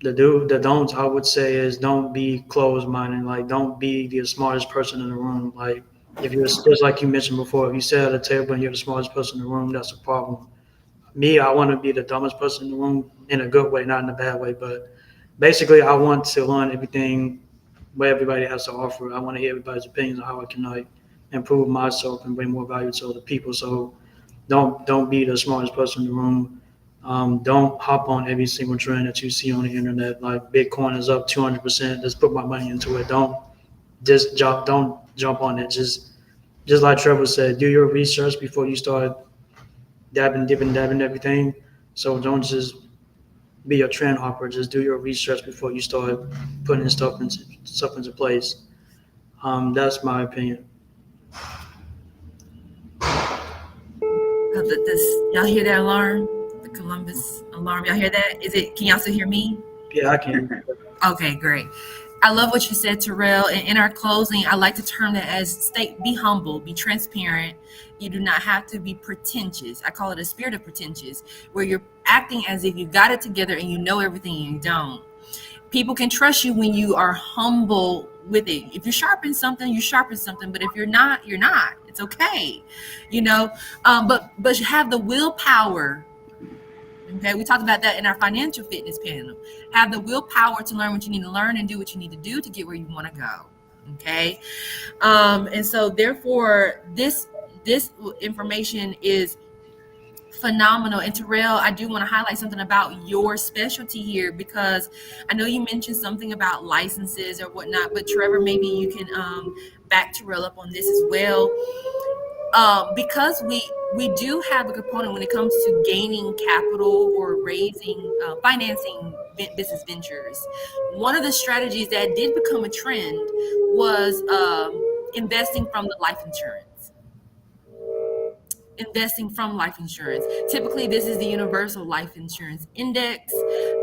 the don'ts I would say is don't be closed minded. Like don't be the smartest person in the room. Like if you're just like you mentioned before, if you sit at a table and you're the smartest person in the room, that's a problem. Me, I want to be the dumbest person in the room in a good way, not in a bad way. But basically, I want to learn everything what everybody has to offer. I want to hear everybody's opinions on how I can like improve myself and bring more value to other people. So don't be the smartest person in the room. Don't hop on every single trend that you see on the internet. Like Bitcoin is up 200%. Let's put my money into it. Don't jump on it. Just like Trevor said, do your research before you start dabbing everything. So don't just be a trend hopper. Just do your research before you start putting stuff into place. That's my opinion. Y'all hear that alarm? The Columbus alarm. Y'all hear that? Can y'all still hear me? Yeah, I can. Okay, great. I love what you said, Terrell. And in our closing, I like to term that as be humble, be transparent. You do not have to be pretentious. I call it a spirit of pretentious, where you're acting as if you got it together and you know everything and you don't. People can trust you when you are humble with it. If you sharpen something, you sharpen something. But if you're not, you're not. It's okay, you know. But you have the willpower. Okay, we talked about that in our financial fitness panel. Have the willpower to learn what you need to learn and do what you need to do to get where you want to go. Okay, and so therefore, this information is phenomenal. And Terrell, I do want to highlight something about your specialty here, because I know you mentioned something about licenses or whatnot, but Trevor, maybe you can back Terrell up on this as well. Because we do have a component when it comes to gaining capital or raising financing business ventures. One of the strategies that did become a trend was investing from the life insurance. Investing from life insurance. Typically, this is the universal life insurance index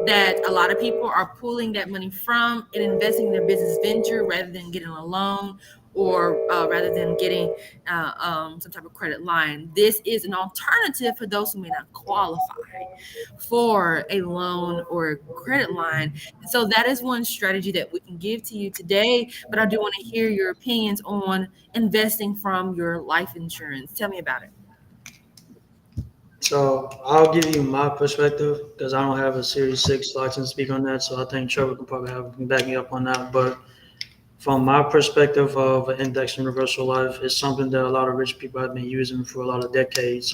that a lot of people are pulling that money from and investing in their business venture rather than getting a loan or rather than getting some type of credit line. This is an alternative for those who may not qualify for a loan or a credit line. So that is one strategy that we can give to you today. But I do want to hear your opinions on investing from your life insurance. Tell me about it. So I'll give you my perspective because I don't have a Series 6 license to speak on that. So I think Trevor can probably can back me up on that. But from my perspective of an index universal life, it's something that a lot of rich people have been using for a lot of decades.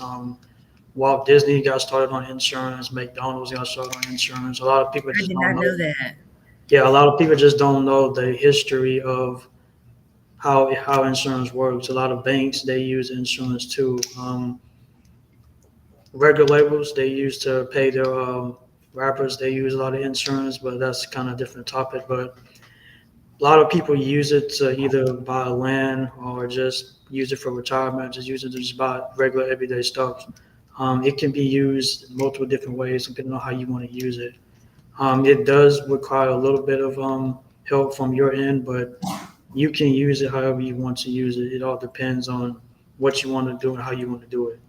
Walt Disney got started on insurance. McDonald's got started on insurance. A lot of people I just did don't not know. know that. Yeah, a lot of people just don't know the history of how insurance works. A lot of banks they use insurance too. Record labels they use to pay their rappers. They use a lot of insurance, but that's kind of a different topic. But a lot of people use it to either buy land or just use it for retirement. Just use it to just buy regular everyday stuff. It can be used multiple different ways depending on how you want to use it. It does require a little bit of help from your end, but you can use it however you want to use it. It all depends on what you want to do and how you want to do it.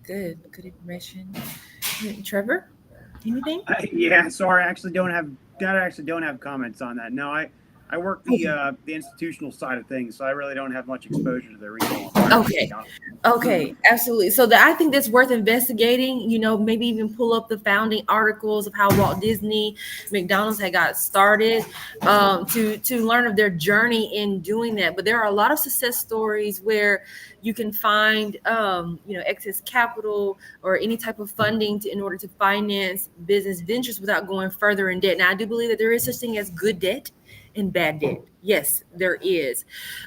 Good information. Trevor, anything? Yeah, sorry, I actually don't have comments on that. No, I work the institutional side of things, so I really don't have much exposure to the retail environment. To Okay. be honest with Okay, absolutely. So I think that's worth investigating. Maybe even pull up the founding articles of how Walt Disney, McDonald's had got started, to learn of their journey in doing that. But there are a lot of success stories where you can find excess capital or any type of funding in order to finance business ventures without going further in debt. Now, I do believe that there is such thing as good debt and bad debt. Yes, there is.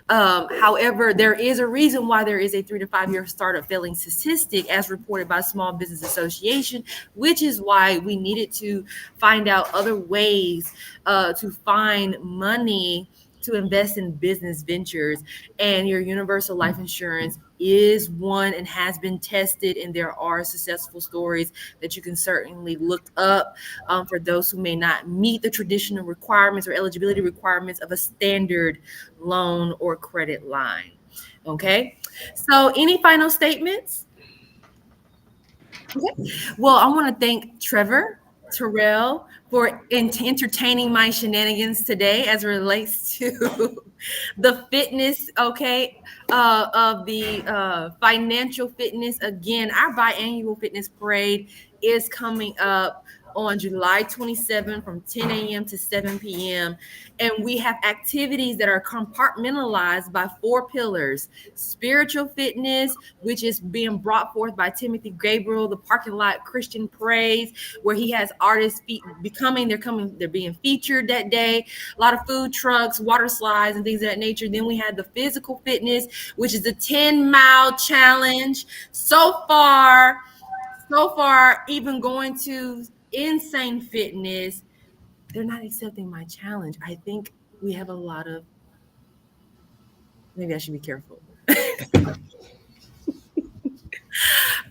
However, there is a reason why there is a 3 to 5 year startup failing statistic as reported by Small Business Association, which is why we needed to find out other ways to find money to invest in business ventures. And your universal life insurance is one and has been tested, and there are successful stories that you can certainly look up for those who may not meet the traditional requirements or eligibility requirements of a standard loan or credit line. Okay, so any final statements? Okay. Well, I want to thank Trevor, Terrell, for entertaining my shenanigans today as it relates to the fitness, okay, of the financial fitness. Again, our biannual fitness parade is coming up on July 27th from 10 a.m. to 7 p.m. And we have activities that are compartmentalized by 4 pillars: spiritual fitness, which is being brought forth by Timothy Gabriel, the parking lot Christian praise, where he has artists they're being featured that day. A lot of food trucks, water slides, and things of that nature. Then we had the physical fitness, which is the 10-mile challenge. So far, even going to Insane Fitness, they're not accepting my challenge. I think we have a lot of, maybe I should be careful.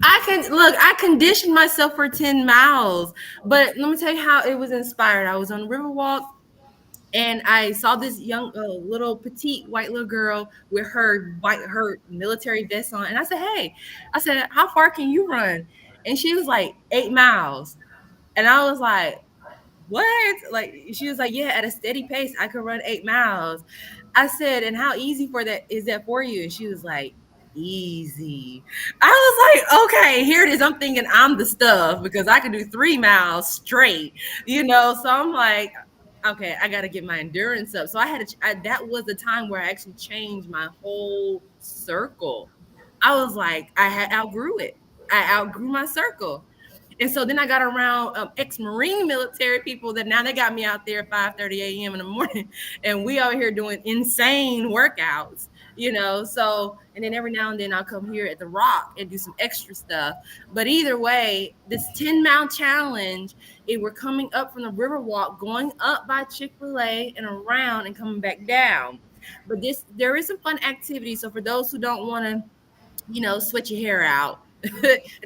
I conditioned myself for 10 miles, but let me tell you how it was inspired. I was on Riverwalk and I saw this young, little petite white little girl with her military vest on. And I said, "Hey," I said, "how far can you run?" And she was like, 8 miles. And I was like, "What?" Like, she was like, "Yeah, at a steady pace, I could run 8 miles." I said, "And how easy for that is that for you?" And she was like, "Easy." I was like, "Okay, here it is." I'm thinking I'm the stuff because I can do 3 miles straight. So I'm like, okay, I got to get my endurance up. So that was the time where I actually changed my whole circle. I was like, I had outgrew it. I outgrew my circle. And so then I got around ex-Marine military people that now they got me out there at 5:30 a.m. in the morning, and we out here doing insane workouts. So, and then every now and then I'll come here at the Rock and do some extra stuff. But either way, this 10-mile challenge, we're coming up from the Riverwalk, going up by Chick-fil-A and around and coming back down. But there is some fun activities. So for those who don't want to, sweat your hair out,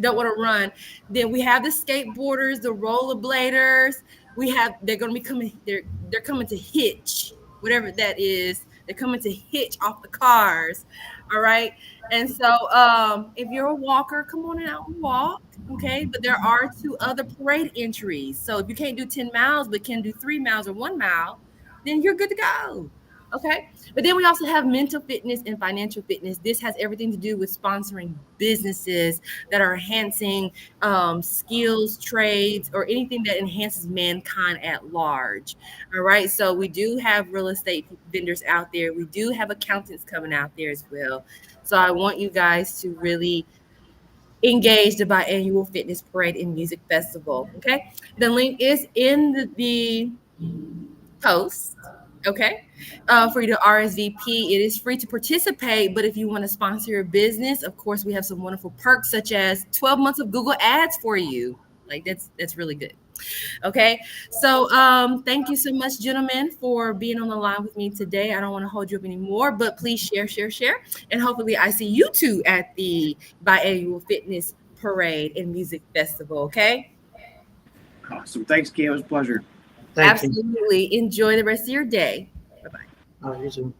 don't want to run, then we have the skateboarders, the rollerbladers. They're going to be coming. They're coming to hitch, whatever that is. They're coming to hitch off the cars. All right. And so if you're a walker, come on out and walk. Okay. But there are two other parade entries. So if you can't do 10 miles, but can do 3 miles or 1 mile, then you're good to go. Okay. But then we also have mental fitness and financial fitness. This has everything to do with sponsoring businesses that are enhancing skills, trades, or anything that enhances mankind at large. All right. So we do have real estate vendors out there. We do have accountants coming out there as well. So I want you guys to really engage the biannual fitness parade and music festival. Okay. The link is in the post. Okay. For you to RSVP, it is free to participate. But if you want to sponsor your business, of course, we have some wonderful perks such as 12 months of Google Ads for you. Like that's really good. Okay. So thank you so much, gentlemen, for being on the line with me today. I don't want to hold you up anymore, but please share. And hopefully I see you two at the biannual fitness parade and music festival. Okay. Awesome. Thanks, Kim. It was a pleasure. Thank you. Absolutely. Enjoy the rest of your day. Bye-bye. You too.